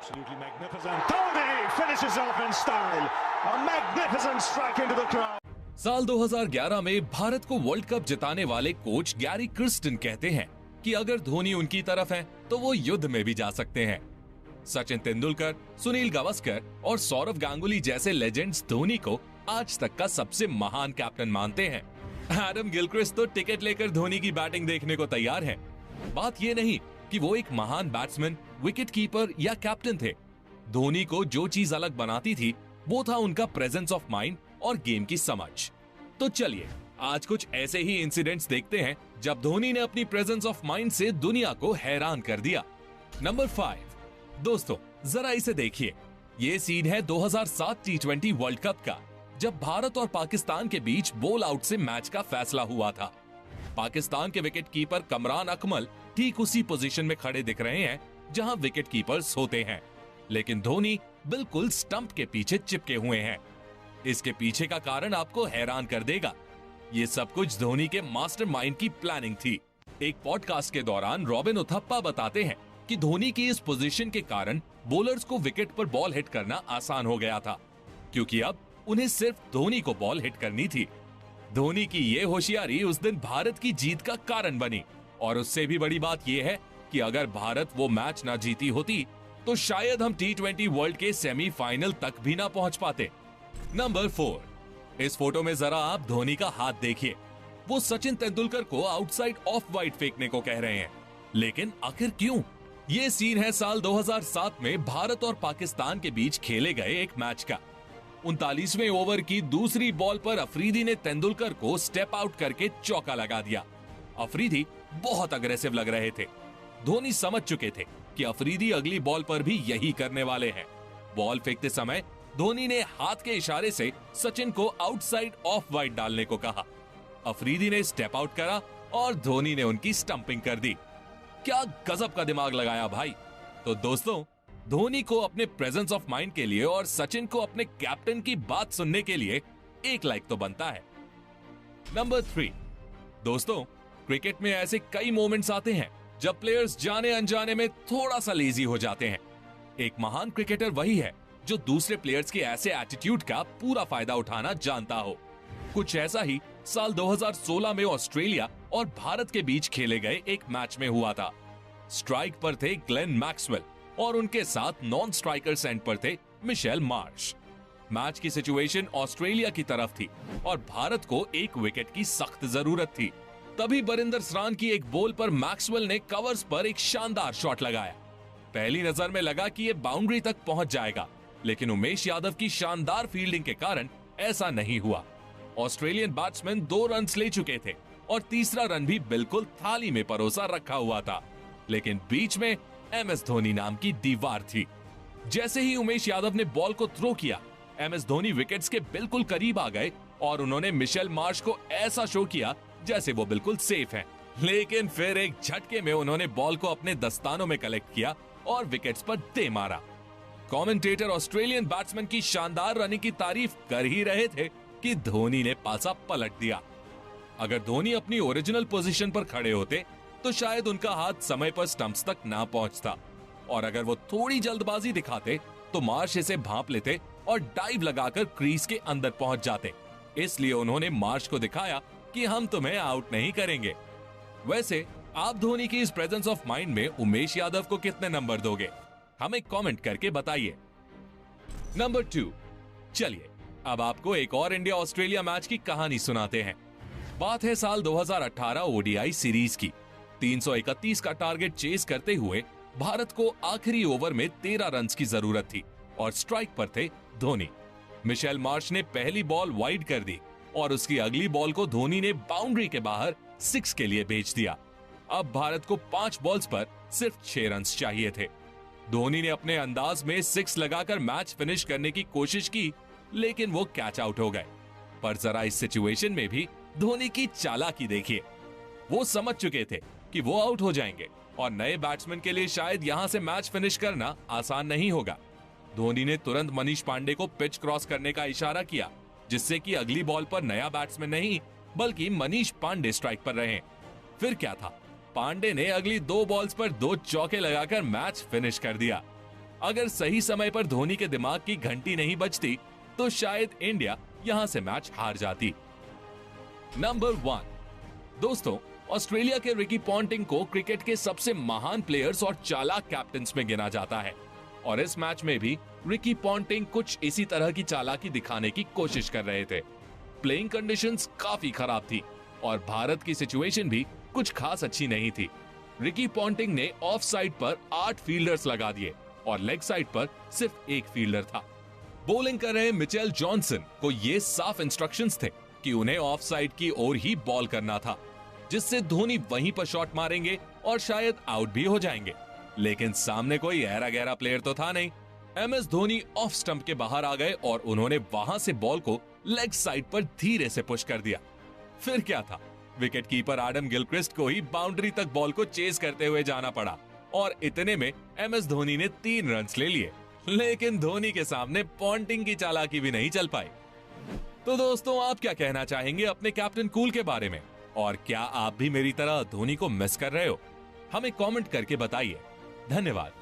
Absolutely magnificent. Dhoni finishes off in style. A magnificent strike into the crowd. साल 2011 में भारत को world cup जिताने वाले कोच गैरी कर्स्टन कहते हैं कि अगर धोनी उनकी तरफ है तो वो युद्ध में भी जा सकते हैं। सचिन तेंदुलकर, सुनील गावस्कर और सौरव गांगुली जैसे लेजेंड्स धोनी को आज तक का सबसे महान कैप्टन मानते हैं। एडम गिलक्रिस्ट तो टिकट लेकर धोनी की बैटिंग देखने को तैयार है। बात ये नहीं कि वो एक महान बैट्समैन, विकेट कीपर या कैप्टन थे। धोनी को जो चीज अलग बनाती थी वो था उनका प्रेजेंस ऑफ माइंड और गेम की समझ। तो चलिए आज कुछ ऐसे ही इंसिडेंट्स देखते हैं जब धोनी ने अपनी प्रेजेंस ऑफ माइंड से दुनिया को हैरान कर दिया। नंबर 5, दोस्तों जरा इसे देखिए। ये सीन है 2007 T20 वर्ल्ड कप का, जब भारत और पाकिस्तान के बीच बॉल आउट से मैच का फैसला हुआ था। पाकिस्तान के विकेट कीपर कमरान अकमल ठीक उसी पोजीशन में खड़े दिख रहे हैं जहां विकेट कीपर्स होते हैं, लेकिन धोनी बिल्कुल स्टंप के पीछे चिपके हुए हैं। इसके पीछे का कारण आपको हैरान कर देगा। ये सब कुछ धोनी के मास्टरमाइंड की प्लानिंग थी। एक पॉडकास्ट के दौरान रॉबिन उथप्पा बताते हैं कि धोनी की इस पोजीशन के कारण बॉलर्स को विकेट पर बॉल हिट करना आसान हो गया था, क्योंकि अब उन्हें सिर्फ धोनी को बॉल हिट करनी थी। धोनी की ये होशियारी उस दिन भारत की जीत का कारण बनी, और उससे भी बड़ी बात यह है कि अगर भारत वो मैच ना जीती होती तो शायद हम T20 वर्ल्ड के सेमीफाइनल तक भी ना पहुंच पाते। नंबर 4, इस फोटो में जरा आप धोनी का हाथ देखिए। वो सचिन तेंदुलकर को आउटसाइड ऑफ वाइड फेंकने को कह रहे हैं, लेकिन आखिर क्यों? ये सीन है साल 2007 में भारत और पाकिस्तान के बीच खेले गए एक मैच का। 39वें ओवर की दूसरी बॉल पर अफरीदी ने तेंदुलकर को स्टेप आउट करके चौका लगा दिया। अफरीदी बहुत अग्रेसिव लग रहे थे। धोनी समझ चुके थे कि अफरीदी अगली बॉल पर भी यही करने वाले हैं। बॉल फेंकते समय धोनी ने हाथ के इशारे से सचिन को आउटसाइड ऑफ वाइड डालने को कहा। अफरीदी ने स्टेप आउट करा और धोनी ने उनकी स्टंपिंग कर दी। क्या गजब का दिमाग लगाया भाई। तो दोस्तों, धोनी को अपने प्रेजेंस ऑफ माइंड के लिए और सचिन को अपने कैप्टन की बात सुनने के लिए एक लाइक तो बनता है। नंबर 3, दोस्तों क्रिकेट में ऐसे कई मोमेंट्स आते हैं जब प्लेयर्स जाने अनजाने में थोड़ा सा लेजी हो जाते हैं। एक महान क्रिकेटर वही है जो दूसरे प्लेयर्स के ऐसे एटीट्यूड का पूरा फायदा उठाना जानता हो। कुछ ऐसा ही साल 2016 में ऑस्ट्रेलिया और भारत के बीच खेले गए एक मैच में हुआ था। स्ट्राइक पर थे ग्लेन मैक्सवेल और उनके साथ नॉन स्ट्राइकर्स एंड पर थे मिशेल मार्श। मैच की सिचुएशन ऑस्ट्रेलिया की तरफ थी और भारत को एक विकेट की सख्त जरूरत थी। तभी बरिंदर सरान की एक बॉल पर मैक्सवेल ने कवर्स पर एक शानदार शॉट लगाया। पहली नजर में लगा कि ये बाउंड्री तक पहुंच जाएगा, लेकिन उमेश यादव की शानदार फील्डिंग के कारण ऐसा नहीं हुआ। ऑस्ट्रेलियन बैट्समैन 2 रन ले चुके थे और तीसरा रन भी बिल्कुल थाली में परोसा रखा हुआ था, लेकिन बीच में MS धोनी नाम की दीवार थी। जैसे ही उमेश यादव ने बॉल को थ्रो किया, MS धोनी विकेट्स के बिल्कुल करीब आ गए और उन्होंने मिशेल मार्श को ऐसा शो किया जैसे वो बिल्कुल सेफ हैं। लेकिन फिर एक झटके में उन्होंने बॉल को अपने दस्तानों में कलेक्ट किया और विकेट्स पर दे मारा। कमेंटेटर ऑस्ट्रेलियन बैट्समैन की शानदार रनिंग की तारीफ कर ही रहे थे कि धोनी ने पासा पलट दिया। अगर धोनी अपनी ओरिजिनल पोजीशन पर खड़े होते तो शायद उनका हाथ समय पर स्टंप्स तक ना पहुंचता, और अगर वो थोड़ी जल्दबाजी दिखाते तो मार्श इसे भांप लेते और डाइव लगाकर क्रीज के अंदर पहुंच जाते। इसलिए उन्होंने मार्श को दिखाया कि हम तुम्हें आउट नहीं करेंगे। वैसे आप धोनी की इस प्रेजेंस ऑफ माइंड में उमेश यादव को कितने नंबर दोगे? हमें कमेंट करके बताइए। नंबर 2, चलिए अब आपको एक और इंडिया ऑस्ट्रेलिया मैच की कहानी सुनाते हैं। बात है साल 2018 ODI सीरीज की। 331 का टारगेट चेस करते हुए भारत को आखिरी ओवर में 13 रन की जरूरत थी और स्ट्राइक पर थे धोनी। मिशेल मार्श ने पहली बॉल वाइड कर दी और उसकी अगली बॉल को धोनी ने बाउंड्री के बाहर 6 के लिए भेज दिया। अब भारत को 5 बॉल्स पर सिर्फ 6 रन चाहिए थे। धोनी ने अपने अंदाज में 6 लगाकर मैच फिनिश करने की कोशिश की, लेकिन वो कैच आउट हो गए। पर जरा इस सिचुएशन में भी धोनी की चालाकी देखिए। वो समझ चुके थे कि वो आउट हो जाएंगे और नए बैट्समैन के लिए शायद यहां से मैच फिनिश करना आसान नहीं होगा। धोनी ने तुरंत मनीष पांडे को पिच क्रॉस करने का इशारा किया, जिससे कि अगली बॉल पर नया बैट्समैन नहीं बल्कि मनीष पांडे स्ट्राइक पर रहे। फिर क्या था, पांडे ने अगली 2 बॉल्स पर 2 चौके लगाकर मैच फिनिश कर दिया। अगर सही समय पर धोनी के दिमाग की घंटी नहीं बजती तो शायद इंडिया यहां से मैच हार जाती। नंबर 1। दोस्तों, ऑस्ट्रेलिया के रिकी पॉन्टिंग को क्रिकेट के सबसे महान प्लेयर्स और चालाक कैप्टन्स में गिना जाता है और इस मैच में भी रिकी पॉन्टिंग कुछ इसी तरह की चालाकी दिखाने की कोशिश कर रहे थे। प्लेइंग कंडीशंस काफी खराब थी और भारत की सिचुएशन भी कुछ खास अच्छी नहीं थी। रिकी पॉन्टिंग ने ऑफ साइड पर 8 फील्डर्स लगा दिए और लेग साइड पर सिर्फ 1 फील्डर था। बॉलिंग कर रहे मिचेल जॉनसन को ये साफ इंस्ट्रक्शंस थे कि उन्हें ऑफ साइड की ओर ही बॉल करना था, जिससे धोनी वहीं पर शॉट मारेंगे और शायद आउट भी हो जाएंगे। लेकिन सामने कोई ऐरा गहरा प्लेयर तो था नहीं। एमएस धोनी ऑफ स्टंप के बाहर आ गए और उन्होंने वहां से बॉल को लेग साइड पर धीरे से पुश कर दिया। फिर क्या था, विकेट कीपर एडम गिलक्रिस्ट को ही बाउंड्री तक बॉल को चेस करते हुए जाना पड़ा और इतने में एमएस धोनी ने 3 रन्स ले लिए। लेकिन धोनी के सामने पॉन्टिंग की चालाकी भी नहीं चल पाई। तो दोस्तों, आप क्या कहना चाहेंगे अपने कैप्टन कूल के बारे में? और क्या आप भी मेरी तरह धोनी को मिस कर रहे हो? हमें कमेंट करके बताइए। धन्यवाद।